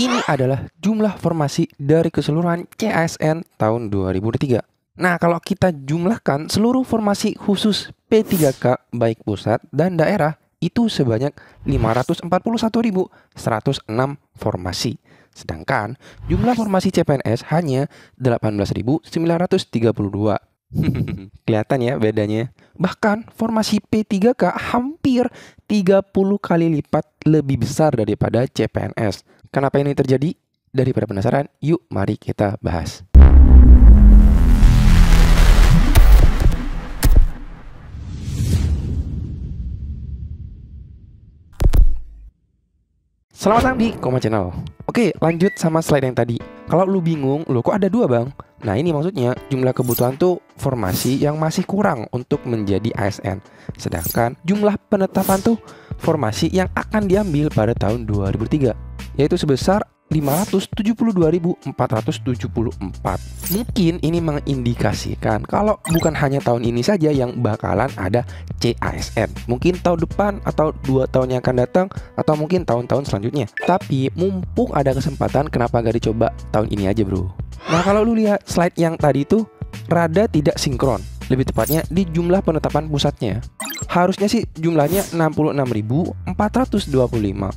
Ini adalah jumlah formasi dari keseluruhan CASN tahun 2003. Nah, kalau kita jumlahkan seluruh formasi khusus P3K baik pusat dan daerah itu sebanyak 541.106 formasi. Sedangkan jumlah formasi CPNS hanya 18.932. Kelihatan ya bedanya. Bahkan formasi P3K hampir 30 kali lipat lebih besar daripada CPNS. Kenapa ini terjadi? Daripada penasaran, yuk mari kita bahas. Selamat datang di Koma Channel. Oke, lanjut sama slide yang tadi. Kalau lu bingung, lu kok ada dua bang? Nah ini maksudnya jumlah kebutuhan tuh formasi yang masih kurang untuk menjadi ASN. Sedangkan jumlah penetapan tuh formasi yang akan diambil pada tahun 2003, yaitu sebesar 572.474. Mungkin ini mengindikasikan kalau bukan hanya tahun ini saja yang bakalan ada CASN. Mungkin tahun depan atau 2 tahun yang akan datang, atau mungkin tahun-tahun selanjutnya. Tapi mumpung ada kesempatan, kenapa gak dicoba tahun ini aja bro? Nah kalau lu lihat slide yang tadi tuh rada tidak sinkron. Lebih tepatnya di jumlah penetapan pusatnya. Harusnya sih jumlahnya 66.425,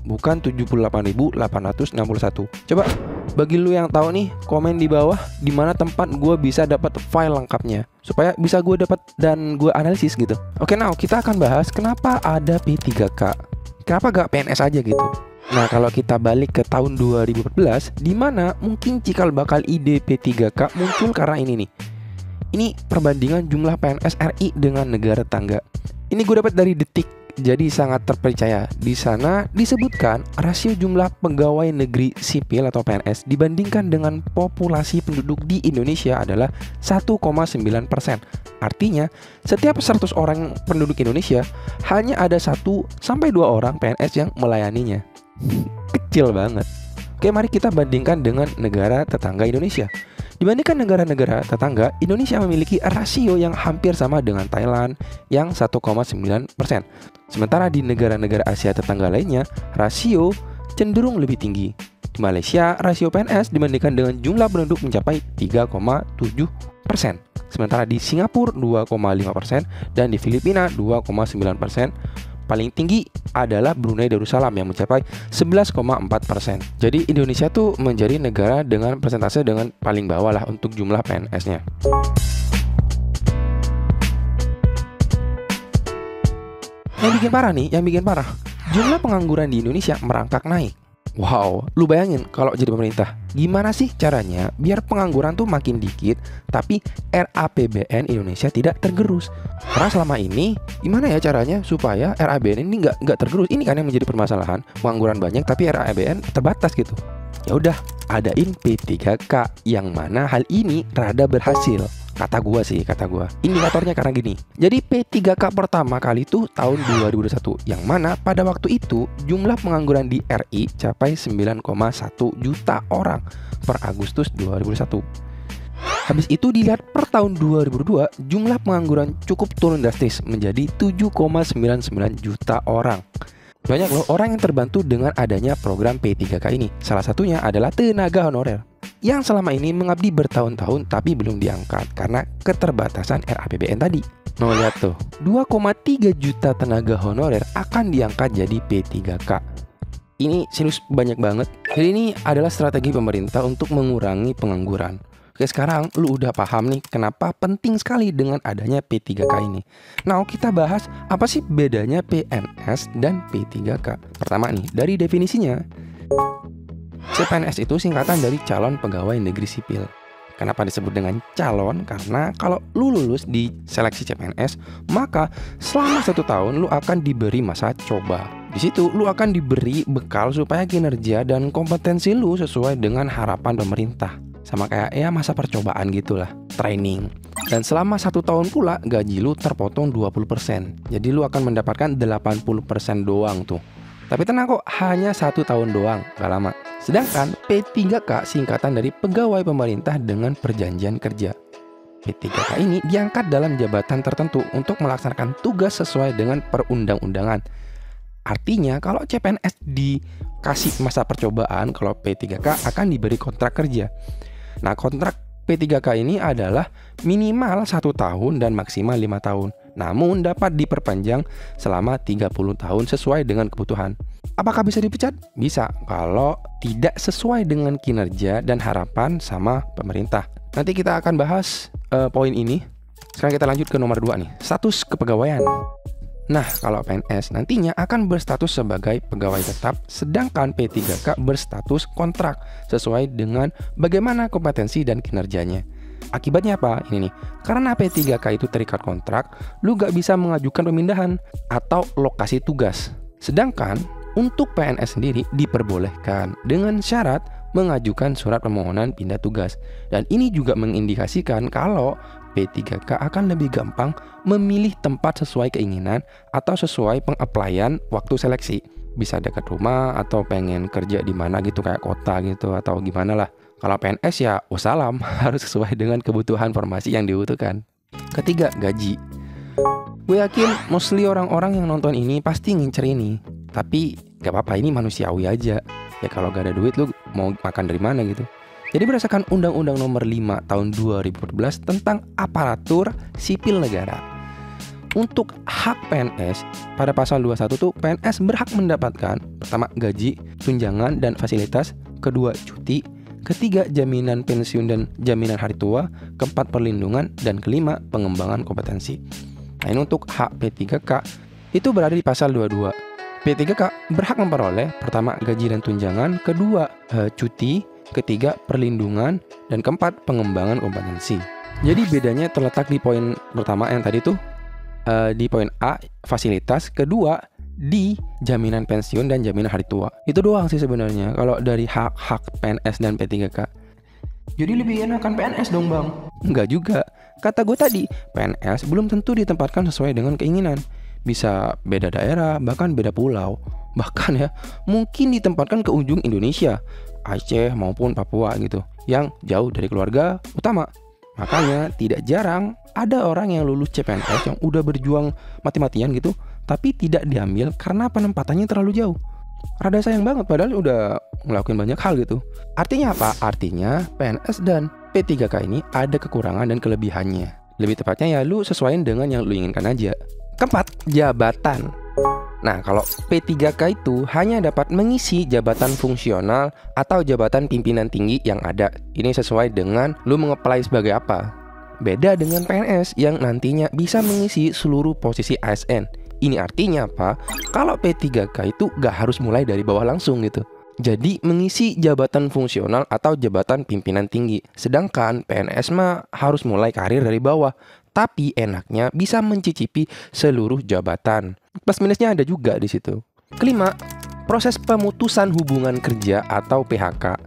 bukan 78.861. Coba bagi lu yang tahu nih, komen di bawah di mana tempat gue bisa dapat file lengkapnya supaya bisa gue dapat dan gue analisis gitu. Oke, now kita akan bahas kenapa ada P3K. Kenapa gak PNS aja gitu? Nah, kalau kita balik ke tahun 2014, di mana mungkin cikal bakal ide P3K muncul karena ini nih. Ini perbandingan jumlah PNS RI dengan negara tetangga. Ini gue dapat dari Detik, jadi sangat terpercaya. Di sana disebutkan rasio jumlah pegawai negeri sipil atau PNS dibandingkan dengan populasi penduduk di Indonesia adalah 1,9%. Artinya, setiap 100 orang penduduk Indonesia hanya ada 1 sampai 2 orang PNS yang melayaninya. Kecil banget. Oke, mari kita bandingkan dengan negara tetangga Indonesia. Dibandingkan negara-negara tetangga, Indonesia memiliki rasio yang hampir sama dengan Thailand yang 1,9%. Sementara di negara-negara Asia tetangga lainnya, rasio cenderung lebih tinggi. Di Malaysia, rasio PNS dibandingkan dengan jumlah penduduk mencapai 3,7%. Sementara di Singapura 2,5% dan di Filipina 2,9%. Paling tinggi adalah Brunei Darussalam yang mencapai 11,4%. Jadi Indonesia tuh menjadi negara dengan persentase dengan paling bawah lah untuk jumlah PNS-nya. Yang bikin parah, jumlah pengangguran di Indonesia merangkak naik. Wow, lu bayangin kalau jadi pemerintah, gimana sih caranya biar pengangguran tuh makin dikit, tapi RAPBN Indonesia tidak tergerus? Karena selama ini, gimana ya caranya supaya RAPBN ini nggak tergerus? Ini kan yang menjadi permasalahan, pengangguran banyak tapi RAPBN terbatas gitu. Ya udah, adain P3K yang mana hal ini rada berhasil. Kata gua. Indikatornya karena gini. Jadi P3K pertama kali itu tahun 2021, yang mana pada waktu itu jumlah pengangguran di RI capai 9,1 juta orang per Agustus 2021. Habis itu dilihat per tahun 2002, jumlah pengangguran cukup turun drastis menjadi 7,99 juta orang. Banyak loh orang yang terbantu dengan adanya program P3K ini. Salah satunya adalah tenaga honorer yang selama ini mengabdi bertahun-tahun tapi belum diangkat karena keterbatasan RAPBN tadi. Mau lihat tuh, 2,3 juta tenaga honorer akan diangkat jadi P3K. Ini serius banyak banget. Jadi ini adalah strategi pemerintah untuk mengurangi pengangguran. Oke, sekarang lu udah paham nih kenapa penting sekali dengan adanya P3K ini. Nah, kita bahas apa sih bedanya PNS dan P3K. Pertama nih, dari definisinya, CPNS itu singkatan dari calon pegawai negeri sipil. Kenapa disebut dengan calon? Karena kalau lu lulus di seleksi CPNS, maka selama 1 tahun lu akan diberi masa coba. Di situ lu akan diberi bekal supaya kinerja dan kompetensi lu sesuai dengan harapan pemerintah. Sama kayak ya masa percobaan gitulah, training. Dan selama 1 tahun pula gaji lu terpotong 20%. Jadi lu akan mendapatkan 80% doang tuh. Tapi tenang kok, hanya 1 tahun doang, gak lama. Sedangkan P3K singkatan dari pegawai pemerintah dengan perjanjian kerja. P3K ini diangkat dalam jabatan tertentu untuk melaksanakan tugas sesuai dengan perundang-undangan. Artinya kalau CPNS dikasih masa percobaan, kalau P3K akan diberi kontrak kerja. Nah, kontrak P3K ini adalah minimal 1 tahun dan maksimal 5 tahun. Namun dapat diperpanjang selama 30 tahun sesuai dengan kebutuhan. Apakah bisa dipecat? Bisa, kalau tidak sesuai dengan kinerja dan harapan sama pemerintah. Nanti kita akan bahas poin ini. Sekarang kita lanjut ke nomor 2 nih, status kepegawaian. Nah, kalau PNS nantinya akan berstatus sebagai pegawai tetap, sedangkan P3K berstatus kontrak sesuai dengan bagaimana kompetensi dan kinerjanya. Akibatnya apa? Ini nih, karena P3K itu terikat kontrak, lu gak bisa mengajukan pemindahan atau lokasi tugas. Sedangkan untuk PNS sendiri diperbolehkan dengan syarat mengajukan surat permohonan pindah tugas. Dan ini juga mengindikasikan kalau P3K akan lebih gampang memilih tempat sesuai keinginan atau sesuai pengaplaian waktu seleksi. Bisa dekat rumah atau pengen kerja di mana gitu, kayak kota gitu atau gimana lah. Kalau PNS ya wassalam, harus sesuai dengan kebutuhan formasi yang dibutuhkan. Ketiga, gaji. Gue yakin mostly orang-orang yang nonton ini pasti ngincer ini. Tapi gak apa-apa, ini manusiawi aja. Ya kalau gak ada duit lu mau makan dari mana gitu. Jadi berdasarkan Undang-Undang Nomor 5 Tahun 2014 tentang Aparatur Sipil Negara, untuk hak PNS pada pasal 21 tuh PNS berhak mendapatkan pertama gaji, tunjangan dan fasilitas, kedua cuti, ketiga jaminan pensiun dan jaminan hari tua, keempat perlindungan, dan kelima pengembangan kompetensi. Nah, ini untuk hak P3K itu berada di pasal 22. P3K berhak memperoleh pertama gaji dan tunjangan, kedua cuti, ketiga perlindungan, dan keempat pengembangan kompetensi. Jadi bedanya terletak di poin pertama yang tadi tuh di poin A fasilitas, kedua di jaminan pensiun dan jaminan hari tua. Itu doang sih sebenarnya kalau dari hak-hak PNS dan P3K. Jadi lebih enakan PNS dong bang? Enggak juga. Kata gue tadi, PNS belum tentu ditempatkan sesuai dengan keinginan. Bisa beda daerah, bahkan beda pulau. Bahkan ya, mungkin ditempatkan ke ujung Indonesia, Aceh maupun Papua gitu, yang jauh dari keluarga utama. Makanya tidak jarang ada orang yang lulus CPNS yang udah berjuang mati-matian gitu, tapi tidak diambil karena penempatannya terlalu jauh. Rada sayang banget, padahal udah ngelakuin banyak hal gitu. Artinya apa? Artinya PNS dan P3K ini ada kekurangan dan kelebihannya. Lebih tepatnya ya lu sesuaiin dengan yang lu inginkan aja. Keempat, jabatan. Nah, kalau P3K itu hanya dapat mengisi jabatan fungsional atau jabatan pimpinan tinggi yang ada. Ini sesuai dengan lu mengapply sebagai apa. Beda dengan PNS yang nantinya bisa mengisi seluruh posisi ASN. Ini artinya apa? Kalau P3K itu gak harus mulai dari bawah langsung gitu. Jadi mengisi jabatan fungsional atau jabatan pimpinan tinggi. Sedangkan PNS mah harus mulai karir dari bawah. Tapi enaknya bisa mencicipi seluruh jabatan. Plus minusnya ada juga di situ. Kelima, proses pemutusan hubungan kerja atau PHK.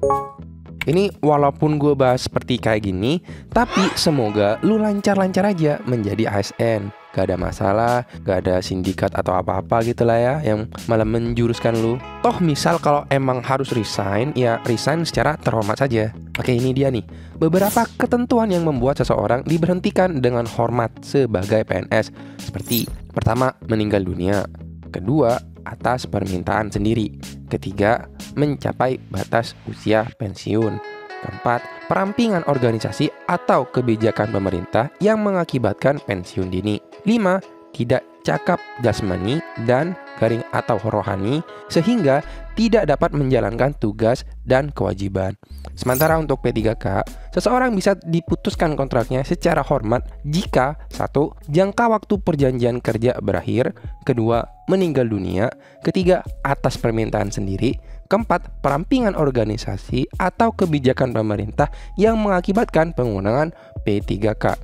Ini walaupun gue bahas seperti kayak gini, tapi semoga lu lancar-lancar aja menjadi ASN. Gak ada masalah, gak ada sindikat atau apa-apa gitu lah ya yang malah menjuruskan lu. Toh misal kalau emang harus resign, ya resign secara terhormat saja. Oke, ini dia nih beberapa ketentuan yang membuat seseorang diberhentikan dengan hormat sebagai PNS. Seperti pertama, meninggal dunia. Kedua, atas permintaan sendiri. Ketiga, mencapai batas usia pensiun. Keempat, perampingan organisasi atau kebijakan pemerintah yang mengakibatkan pensiun dini. 5. Tidak cakap jasmani dan garing atau rohani sehingga tidak dapat menjalankan tugas dan kewajiban. Sementara untuk P3K, seseorang bisa diputuskan kontraknya secara hormat jika 1. Jangka waktu perjanjian kerja berakhir. 2. Meninggal dunia. 3. Atas permintaan sendiri. 4. Perampingan organisasi atau kebijakan pemerintah yang mengakibatkan pengurangan P3K.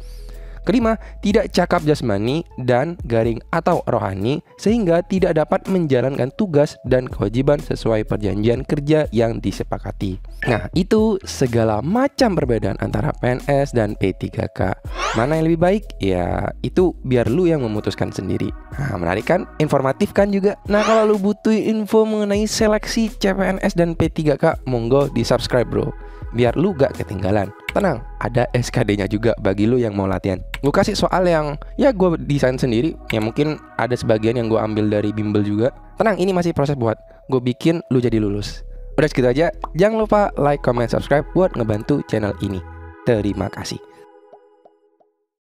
5. Tidak cakap jasmani dan garing atau rohani sehingga tidak dapat menjalankan tugas dan kewajiban sesuai perjanjian kerja yang disepakati. Nah, itu segala macam perbedaan antara PNS dan P3K. Mana yang lebih baik? Ya, itu biar lu yang memutuskan sendiri. Nah, menarik kan? Informatif kan juga? Nah, kalau lu butuh info mengenai seleksi CPNS dan P3K, monggo di subscribe bro, biar lu gak ketinggalan. Tenang, ada SKD-nya juga bagi lu yang mau latihan. Gue kasih soal yang ya gue desain sendiri, ya mungkin ada sebagian yang gue ambil dari bimbel juga. Tenang, ini masih proses buat gue bikin lu jadi lulus. Udah segitu aja, jangan lupa like, comment, subscribe buat ngebantu channel ini. Terima kasih.